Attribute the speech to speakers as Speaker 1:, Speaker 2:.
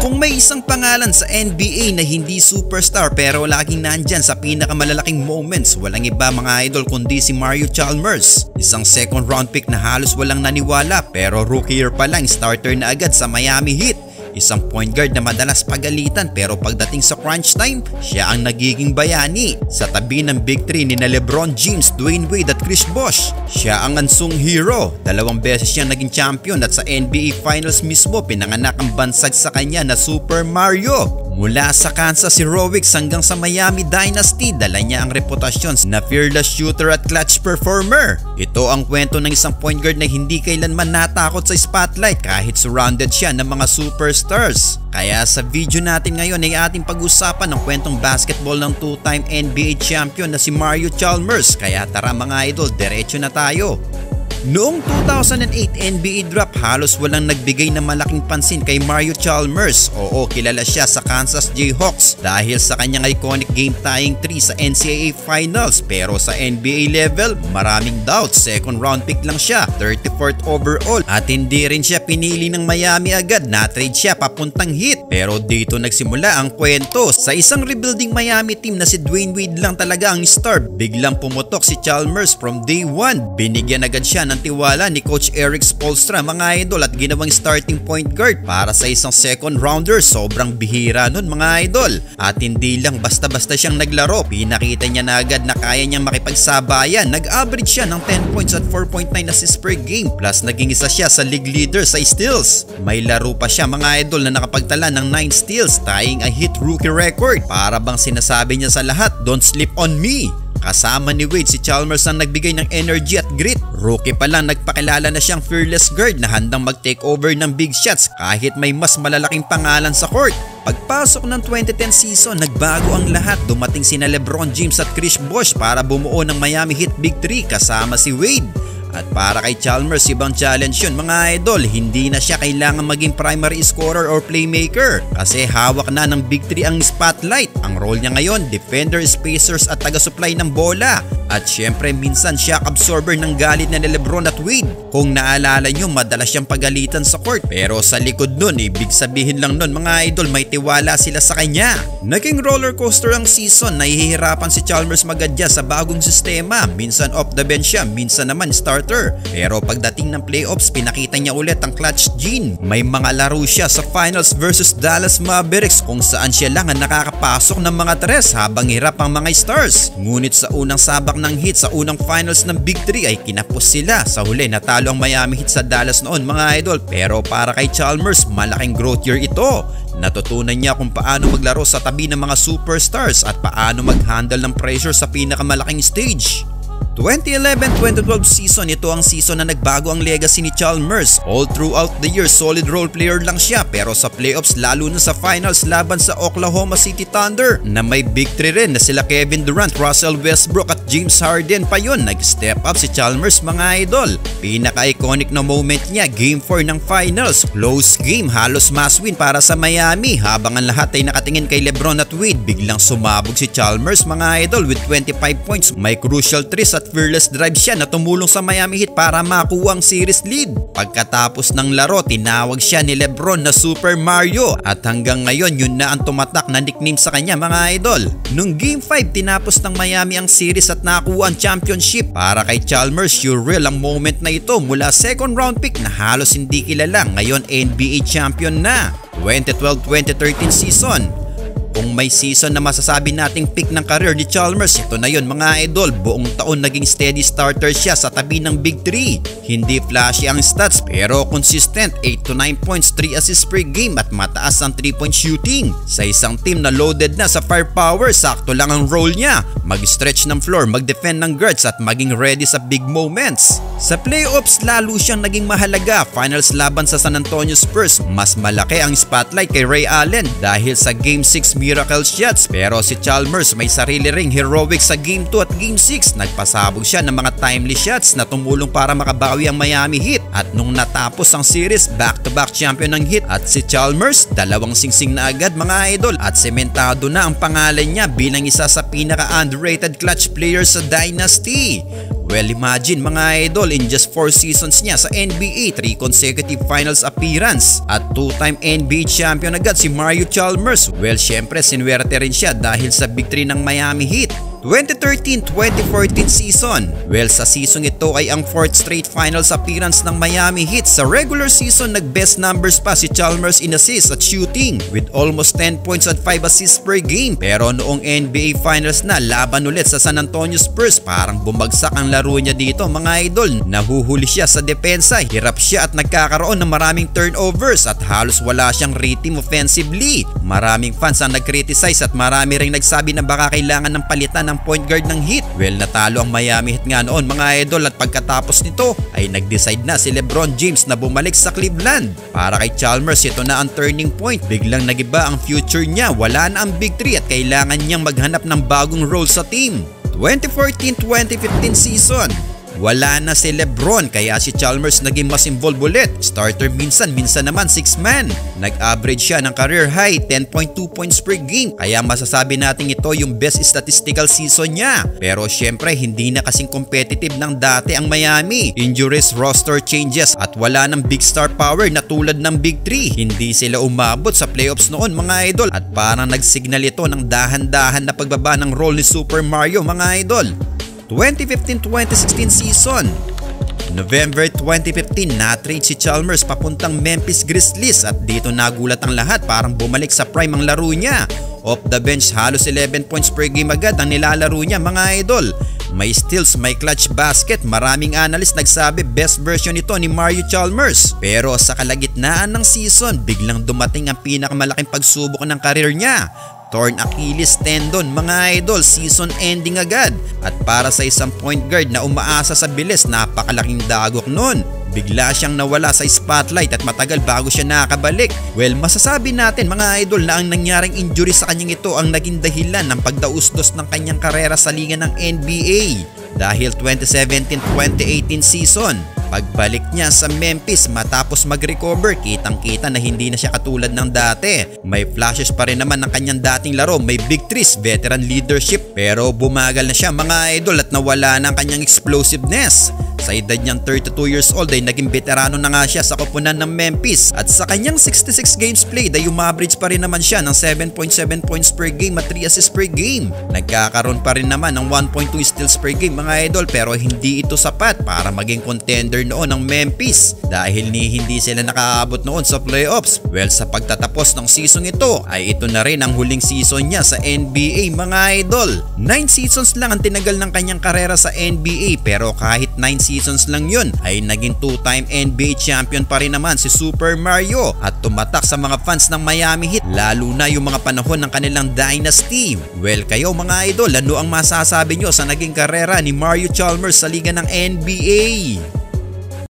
Speaker 1: Kung may isang pangalan sa NBA na hindi superstar pero laging nandyan sa pinakamalalaking moments, walang iba mga idol kundi si Mario Chalmers. Isang second round pick na halos walang naniwala pero rookie year pa lang starter na agad sa Miami Heat. Isang point guard na madalas pagalitan pero pagdating sa crunch time, siya ang nagiging bayani. Sa tabi ng Big 3 ni na LeBron James, Dwayne Wade at Chris Bosh, siya ang unsung hero. 2 beses siya naging champion at sa NBA Finals mismo pinanganak ang bansag sa kanya na Super Mario. Mula sa Kansas Heroics hanggang sa Miami Dynasty, dala niya ang reputasyon na fearless shooter at clutch performer. Ito ang kwento ng isang point guard na hindi kailanman natakot sa spotlight kahit surrounded siya ng mga superstars. Kaya sa video natin ngayon ay ating pag-usapan ng kwentong basketball ng 2-time NBA champion na si Mario Chalmers. Kaya tara mga idol, diretso na tayo. Noong 2008 NBA draft, halos walang nagbigay ng malaking pansin kay Mario Chalmers. Oo, kilala siya sa Kansas Jayhawks dahil sa kanyang iconic game-tying 3 sa NCAA Finals. Pero sa NBA level, maraming doubts. Second round pick lang siya, 34th overall. At hindi rin siya pinili ng Miami agad, na-trade siya papuntang Heat. Pero dito nagsimula ang kwento. Sa isang rebuilding Miami team na si Dwayne Wade lang talaga ang star, biglang pumutok si Chalmers from day 1. Binigyan agad siya ng tiwala ni Coach Erik Spoelstra mga idol at ginawang starting point guard para sa isang second rounder. Sobrang bihira nun mga idol. At hindi lang basta-basta siyang naglaro, pinakita niya na agad na kaya niyang makipagsabayan. Nag-average siya ng 10 points at 4.9 assists per game, plus naging isa siya sa league leader sa steals. May laro pa siya mga idol na nakapagtala ng 9 steals, tying a Heat rookie record. Para bang sinasabi niya sa lahat, don't sleep on me. Kasama ni Wade, si Chalmers ang nagbigay ng energy at grit. Rookie pa lang nagpakilala na siyang fearless guard na handang mag-take over ng big shots kahit may mas malalaking pangalan sa court. Pagpasok ng 2010 season, nagbago ang lahat. Dumating sina LeBron James at Chris Bosh para bumuo ng Miami Heat Big 3 kasama si Wade. At para kay Chalmers, ibang challenge yun mga idol. Hindi na siya kailangan maging primary scorer or playmaker kasi hawak na ng Big 3 ang spotlight. Ang role niya ngayon, defender, spacers at taga-supply ng bola. At syempre minsan shock absorber ng galit na ni LeBron at Wade. Kung naalala nyo, madalas siyang pagalitan sa court. Pero sa likod nun, ibig sabihin lang nun mga idol, may tiwala sila sa kanya. Naging roller coaster ang season. Nahihirapan si Chalmers mag-adjust sa bagong sistema. Minsan off the bench siya, minsan naman starter. Pero pagdating ng playoffs, pinakita niya ulit ang clutch gene. May mga laro siya sa finals versus Dallas Mavericks kung saan siya lang ang nakakapasok ng mga tres habang hirap ang mga stars. Ngunit sa unang sabak ng Heat sa unang finals ng Big 3 ay kinapos sila. Sa huli natalo ang Miami Heat sa Dallas noon mga idol. Pero para kay Chalmers, malaking growth year ito. Natutunan niya kung paano maglaro sa tabi ng mga superstars at paano mag-handle ng pressure sa pinakamalaking stage. 2011-2012 season, ito ang season na nagbago ang legacy ni Chalmers. All throughout the year, solid role player lang siya pero sa playoffs lalo na sa finals laban sa Oklahoma City Thunder na may big 3 rin na sila Kevin Durant, Russell Westbrook at James Harden pa yun. Nag-step up si Chalmers mga idol. Pinaka-iconic na moment niya, Game 4 ng finals. Close game, halos must win para sa Miami. Habang ang lahat ay nakatingin kay LeBron at Wade, biglang sumabog si Chalmers mga idol with 25 points. May crucial threes at fearless drive siya na tumulong sa Miami Heat para makuha ang series lead. Pagkatapos ng laro, tinawag siya ni LeBron na Super Mario at hanggang ngayon yun na ang tumatak na nickname sa kanya mga idol. Nung Game 5, tinapos ng Miami ang series at nakuha ang championship. Para kay Chalmers, surreal ang moment na ito mula second round pick na halos hindi kilala, ngayon NBA champion na. 2012-2013 season. Kung may season na masasabi nating peak ng career ni Chalmers, ito na yun mga idol. Buong taon naging steady starter siya sa tabi ng Big 3. Hindi flashy ang stats pero consistent, 8 to 9 points, 3 assists per game at mataas ang 3-point shooting. Sa isang team na loaded na sa firepower, sakto lang ang role niya. Mag-stretch ng floor, mag-defend ng guards at maging ready sa big moments. Sa playoffs, lalo siyang naging mahalaga. Finals laban sa San Antonio Spurs, mas malaki ang spotlight kay Ray Allen dahil sa Game 6 miracle shots. Pero si Chalmers may sarili ring heroic sa Game 2 at Game 6. Nagpasabog siya ng mga timely shots na tumulong para makabawi ang Miami Heat. At nung natapos ang series, back-to-back champion ng Heat at si Chalmers, 2 singsing na agad mga idol at sementado na ang pangalan niya bilang isa sa pinaka-underrated clutch players sa Dynasty. Well, imagine mga idol, in just 4 seasons niya sa NBA, 3 consecutive finals appearance at 2-time NBA champion agad si Mario Chalmers. Well, syempre sinuwerte rin siya dahil sa victory ng Miami Heat 2013-2014 season. Well, sa season ito ay ang 4th straight finals appearance ng Miami Heat. Sa regular season, nag-best numbers pa si Chalmers in assists at shooting with almost 10 points at 5 assists per game. Pero noong NBA Finals na laban ulit sa San Antonio Spurs, parang bumagsak ang laro niya dito mga idol. Nahuhuli siya sa depensa, hirap siya at nagkakaroon ng maraming turnovers at halos wala siyang rhythm offensively. Maraming fans ang nag-criticize at marami ring nagsabi na baka kailangan ng palitan ng point guard ng Heat. Well, natalo ang Miami Heat nga noon mga idol at pagkatapos nito ay nag-decide na si LeBron James na bumalik sa Cleveland. Para kay Chalmers, ito na ang turning point. Biglang nagiba ang future niya, wala na ang big three at kailangan niyang maghanap ng bagong role sa team. 2014-2015 season, wala na si LeBron kaya si Chalmers naging mas involved ulit. Starter minsan naman 6-man. Nag-average siya ng career high 10.2 points per game. Kaya masasabi natin ito yung best statistical season niya. Pero syempre hindi na kasing competitive ng dati ang Miami. Injuries, roster changes at wala ng big star power na tulad ng Big 3. Hindi sila umabot sa playoffs noon mga idol at parang nagsignal ito ng dahan-dahan na pagbaba ng role ni Super Mario mga idol. 2015-2016 season, November 2015 na-trade si Chalmers papuntang Memphis Grizzlies at dito nagulat ang lahat, parang bumalik sa prime ang laro niya. Off the bench halos 11 points per game agad ang nilalaro niya mga idol. May steals, may clutch basket, maraming analyst nagsabi best version ito ni Mario Chalmers. Pero sa kalagitnaan ng season, biglang dumating ang pinakamalaking pagsubok ng karir niya. Torn Achilles tendon mga idol, season ending agad. At para sa isang point guard na umaasa sa bilis, napakalaking dagok nun. Bigla siyang nawala sa spotlight at matagal bago siya nakabalik. Well, masasabi natin mga idol na ang nangyaring injury sa kanyang ito ang naging dahilan ng pagdausdos ng kanyang karera sa liga ng NBA. Dahil 2017-2018 season, pagbalik niya sa Memphis matapos mag-recover, kitang-kita na hindi na siya katulad ng dati. May flashes pa rin naman ng kanyang dating laro, may big threes, veteran leadership, pero bumagal na siya mga idol at nawala na ang kanyang explosiveness. Sa edad niyang 32 years old ay naging veterano na nga siya sa koponan ng Memphis at sa kanyang 66 games played ay umaverage pa rin naman siya ng 7.7 points per game at 3 assists per game. Nagkakaroon pa rin naman ng 1.2 steals per game mga idol, pero hindi ito sapat para maging contender noon ng Memphis dahil hindi sila nakaabot noon sa playoffs. Well, sa pagtatapos ng season ito ay ito na rin ang huling season niya sa NBA mga idol. 9 seasons lang ang tinagal ng kanyang karera sa NBA, pero kahit 9 seasons lang yun ay naging 2-time NBA champion pa rin naman si Super Mario at tumatak sa mga fans ng Miami Heat lalo na yung mga panahon ng kanilang dynasty. Well, kayo mga idol, ano ang masasabi nyo sa naging karera ni Mario Chalmers sa liga ng NBA?